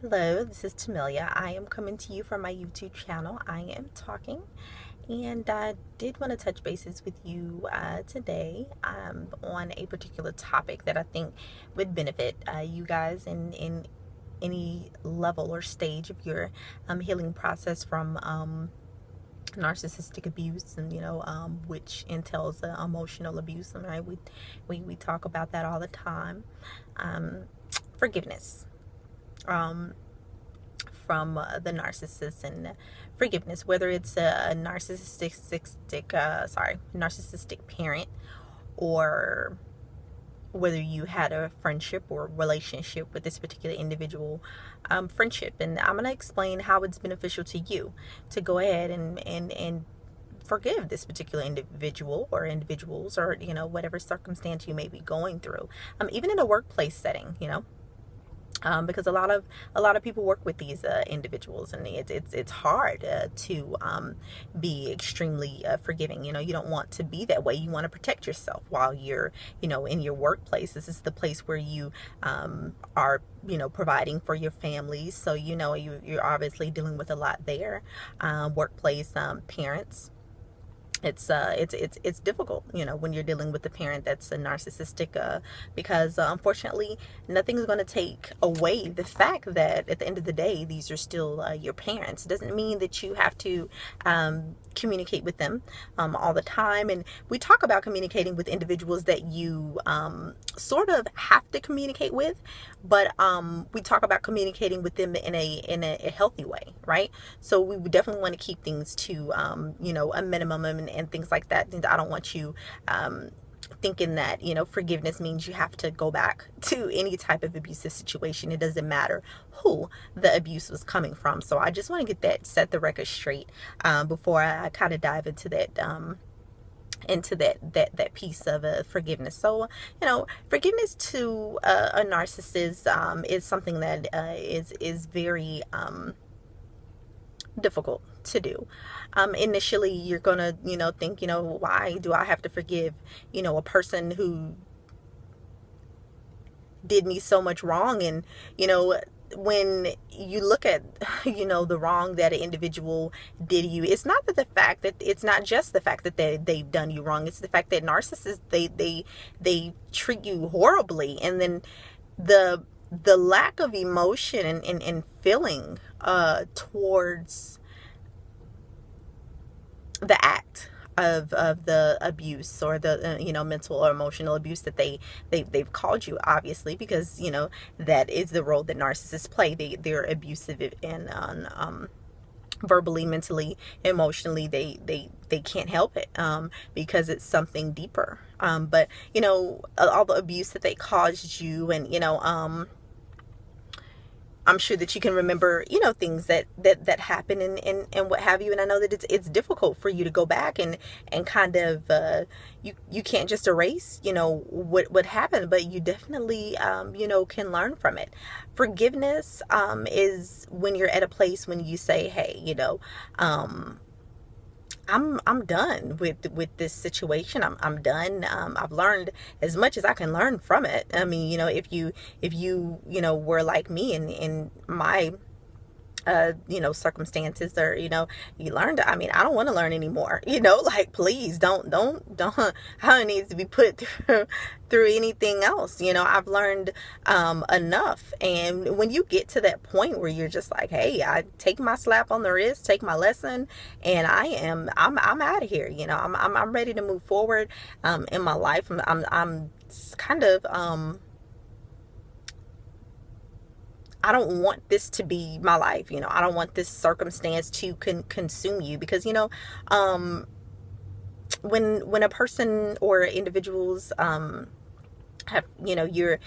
Hello, this is Tamelia. I am coming to you from my YouTube channel. I am talking, and I did want to touch bases with you today on a particular topic that I think would benefit you guys in any level or stage of your healing process from narcissistic abuse, and which entails emotional abuse. And we talk about that all the time. Forgiveness. From the narcissist, and forgiveness, whether it's a narcissistic parent, or whether you had a friendship or relationship with this particular individual. Friendship, and I'm going to explain how it's beneficial to you to go ahead and forgive this particular individual or individuals, or whatever circumstance you may be going through, even in a workplace setting. Because a lot of people work with these individuals, and it's hard to be extremely forgiving. You don't want to be that way. You want to protect yourself while you're in your workplace. This is the place where you are providing for your families, so you're obviously dealing with a lot there. Workplace parents. It's difficult, when you're dealing with a parent that's a narcissistic, because unfortunately nothing's going to take away the fact that at the end of the day these are still your parents. It doesn't mean that you have to communicate with them all the time. And we talk about communicating with individuals that you sort of have to communicate with, but we talk about communicating with them in a healthy way, right? So we would definitely want to keep things to a minimum, and things like that. And I don't want you thinking that forgiveness means you have to go back to any type of abusive situation. It doesn't matter who the abuse was coming from. So I just want to get that, set the record straight before I kind of dive into that that piece of forgiveness. So forgiveness to a narcissist is something that is very difficult to do. Initially you're gonna think, why do I have to forgive a person who did me so much wrong? And when you look at the wrong that an individual did you, it's not just the fact that they've done you wrong. It's the fact that narcissists, they treat you horribly, and then the lack of emotion and feeling towards the act of the abuse, or the mental or emotional abuse that they've called you, obviously, because that is the role that narcissists play. They're abusive, and verbally, mentally, emotionally. They can't help it because it's something deeper. But all the abuse that they caused you, and I'm sure that you can remember, things that happen, and what have you. And I know that it's difficult for you to go back and kind of, you can't just erase, what happened, but you definitely, can learn from it. Forgiveness is when you're at a place when you say, hey, I'm done with this situation. I'm done. I've learned as much as I can learn from it. I mean, if you were like me in my circumstances, or you learned, I mean, I don't want to learn anymore. Like, please don't I don't need to be put through anything else. I've learned enough. And when you get to that point where you're just like, hey, I take my slap on the wrist, take my lesson, and I'm out of here. I'm ready to move forward in my life. I'm kind of I don't want this to be my life. I don't want this circumstance to consume you, because when a person or individuals have when you're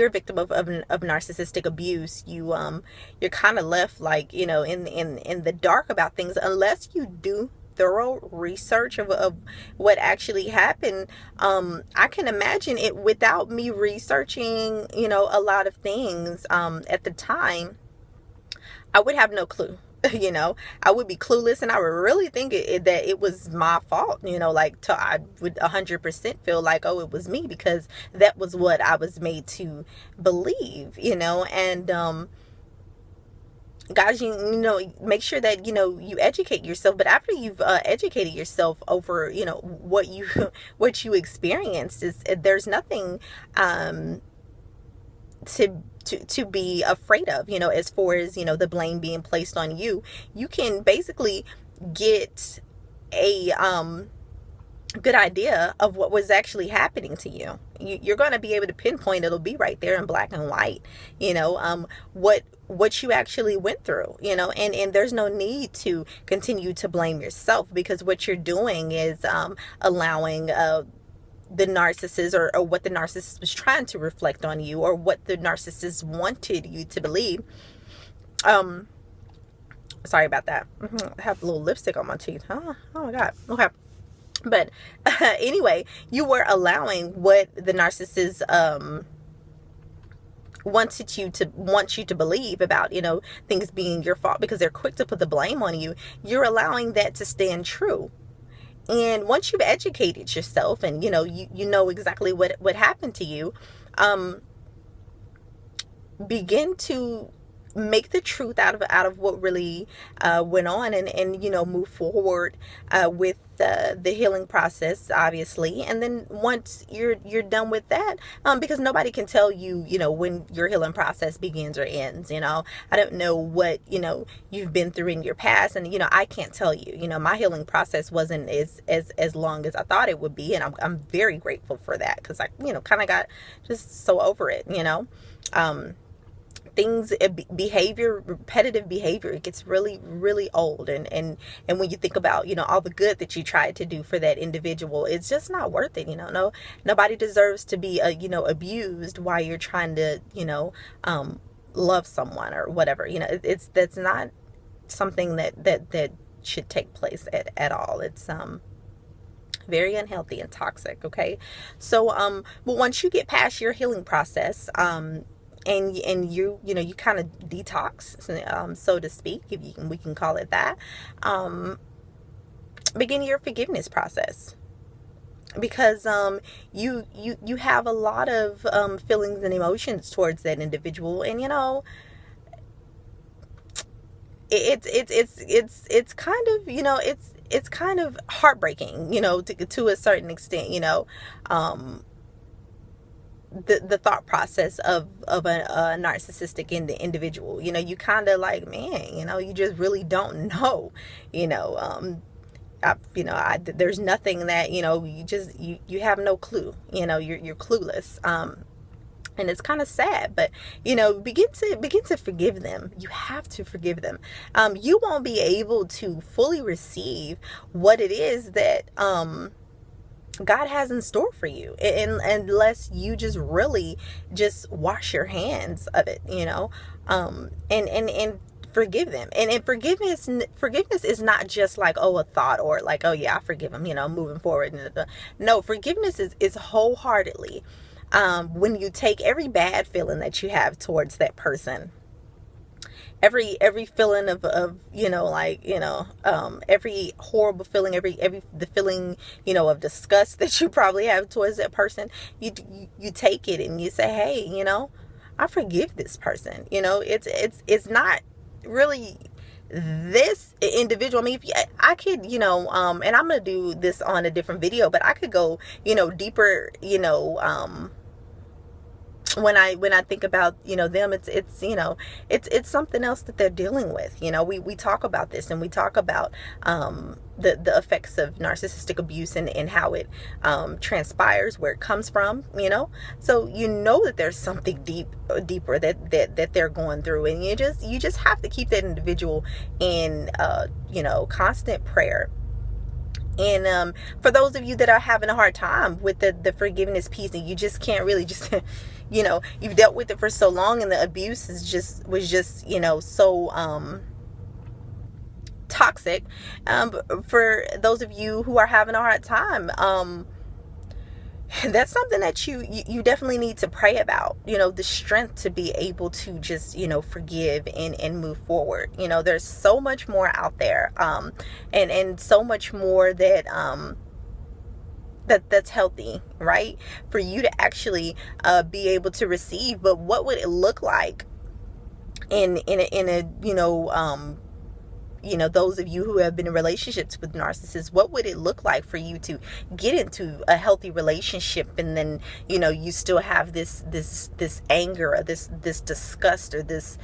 a victim of narcissistic abuse, you're kind of left like in the dark about things, unless you do thorough research of what actually happened. I can imagine it, without me researching a lot of things at the time, I would have no clue. I would be clueless, and I would really think that it was my fault. I would 100% feel like, oh, it was me, because that was what I was made to believe. And guys, you know, make sure that, you know, you educate yourself. But after you've educated yourself over, you know, what you what you experienced, is there's nothing to be afraid of, you know, as far as, you know, the blame being placed on you. You can basically get a good idea of what was actually happening to you. You're going to be able to pinpoint, it'll be right there in black and white, you know, what you actually went through, you know, and there's no need to continue to blame yourself, because what you're doing is allowing the narcissist, or what the narcissist was trying to reflect on you, or what the narcissist wanted you to believe. Sorry about that. I have a little lipstick on my teeth. Oh my God. Okay. But anyway, you were allowing what the narcissist wants you to believe about, you know, things being your fault, because they're quick to put the blame on you. You're allowing that to stand true. And once you've educated yourself, and you know exactly what happened to you, begin to make the truth out of what really went on, and you know, move forward with the healing process, obviously. And then once you're done with that, because nobody can tell you, you know, when your healing process begins or ends. You know, I don't know what, you know, you've been through in your past, and you know, I can't tell you. You know, my healing process wasn't as long as I thought it would be, and I'm very grateful for that, because I, you know, kind of got just so over it, you know. Things, repetitive behavior, it gets really, really old. And when you think about, you know, all the good that you tried to do for that individual, it's just not worth it. You know, nobody deserves to be, you know, abused while you're trying to, you know, love someone or whatever. You know, that's not something that should take place at all. It's very unhealthy and toxic. Okay. So, but once you get past your healing process, and you know, you kind of detox, so to speak, if we can call it that, begin your forgiveness process, because you have a lot of feelings and emotions towards that individual, and you know, it's kind of, you know, it's kind of heartbreaking, you know, to a certain extent, you know, the thought process of a narcissistic individual. You know, you kind of like, man, you know, you just really don't know, you know, there's nothing that, you know, you have no clue, you know, you're clueless. And it's kind of sad, but you know, begin to forgive them. You have to forgive them. You won't be able to fully receive what it is that God has in store for you, unless you just really just wash your hands of it, you know, and forgive them. And forgiveness is not just like, oh, a thought, or like, oh yeah, I forgive them, you know, moving forward. No, forgiveness is wholeheartedly, when you take every bad feeling that you have towards that person, every feeling of you know, like, you know, every horrible feeling, the feeling, you know, of disgust that you probably have towards that person, you take it and you say, hey, you know, I forgive this person. You know, it's not really this individual. I mean, I could, you know, and I'm gonna do this on a different video, but I could go, you know, deeper, you know, when I think about, you know, them, it's you know, it's something else that they're dealing with. You know, we talk about this, and we talk about the effects of narcissistic abuse, and how it transpires, where it comes from, you know. So you know that there's something deeper that they're going through, and you just have to keep that individual in you know, constant prayer. And for those of you that are having a hard time with the forgiveness piece, and you just can't really just you know, you've dealt with it for so long, and the abuse was just you know, so toxic. For those of you who are having a hard time, that's something that you definitely need to pray about. You know, the strength to be able to just, you know, forgive and move forward. You know, there's so much more out there, and so much more that that's healthy, right, for you to actually be able to receive. But what would it look like in a those of you who have been in relationships with narcissists, what would it look like for you to get into a healthy relationship, and then you still have this anger, or this disgust, or this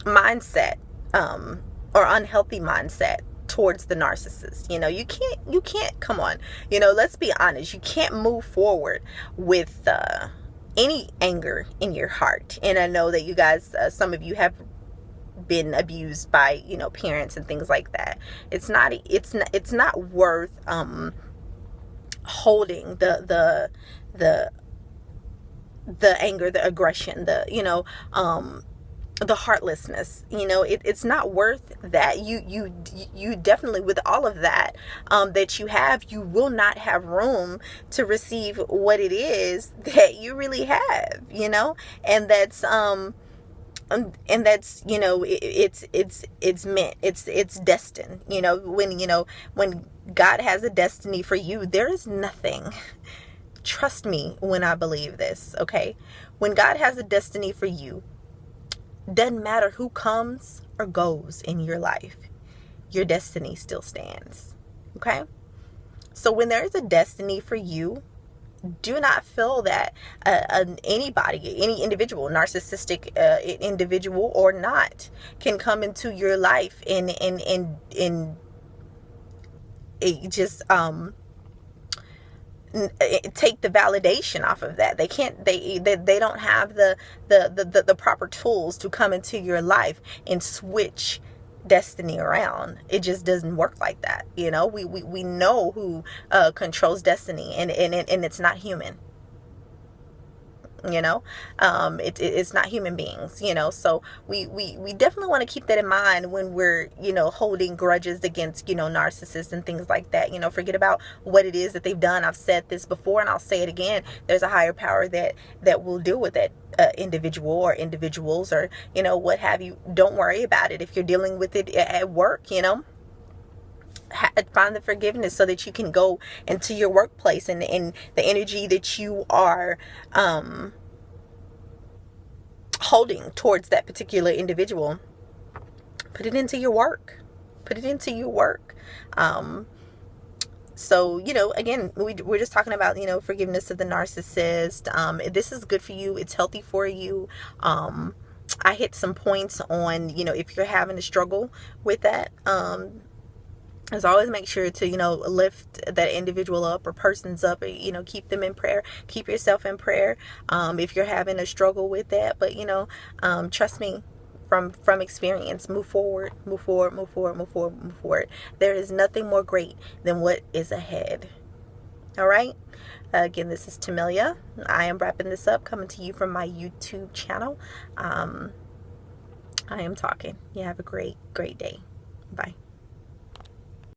mindset, or unhealthy mindset towards the narcissist? You can't, come on, let's be honest, you can't move forward with any anger in your heart. And I know that you guys, some of you have been abused by parents and things like that. It's not worth holding the anger, the aggression, the heartlessness. It's not worth that. You definitely, with all of that that you have, you will not have room to receive what it is that you really have, and that's it's meant, it's destined. When God has a destiny for you, there is nothing, trust me when I believe this, okay? When God has a destiny for you, doesn't matter who comes or goes in your life, your destiny still stands, okay? So when there is a destiny for you, do not feel that anybody, any individual, narcissistic individual or not, can come into your life and just take the validation off of that. They can't. They don't have the proper tools to come into your life and switch destiny around. It just doesn't work like that. We know who controls destiny, and it's not human. It's not human beings. So we definitely want to keep that in mind when we're holding grudges against narcissists and things like that. Forget about what it is that they've done. I've said this before and I'll say it again. There's a higher power that will deal with that individual or individuals, or what have you. Don't worry about it. If you're dealing with it at work, find the forgiveness so that you can go into your workplace, and the energy that you are holding towards that particular individual, put it into your work. So again, we're just talking about forgiveness of the narcissist. This is good for you. It's healthy for you. I hit some points on if you're having a struggle with that, as always, make sure to lift that individual up or persons up, keep them in prayer, keep yourself in prayer if you're having a struggle with that. But trust me, from experience, move forward. There is nothing more great than what is ahead. All right, again, this is Tamelia. I am wrapping this up, coming to you from my YouTube channel. I am talking. You have a great day. Bye.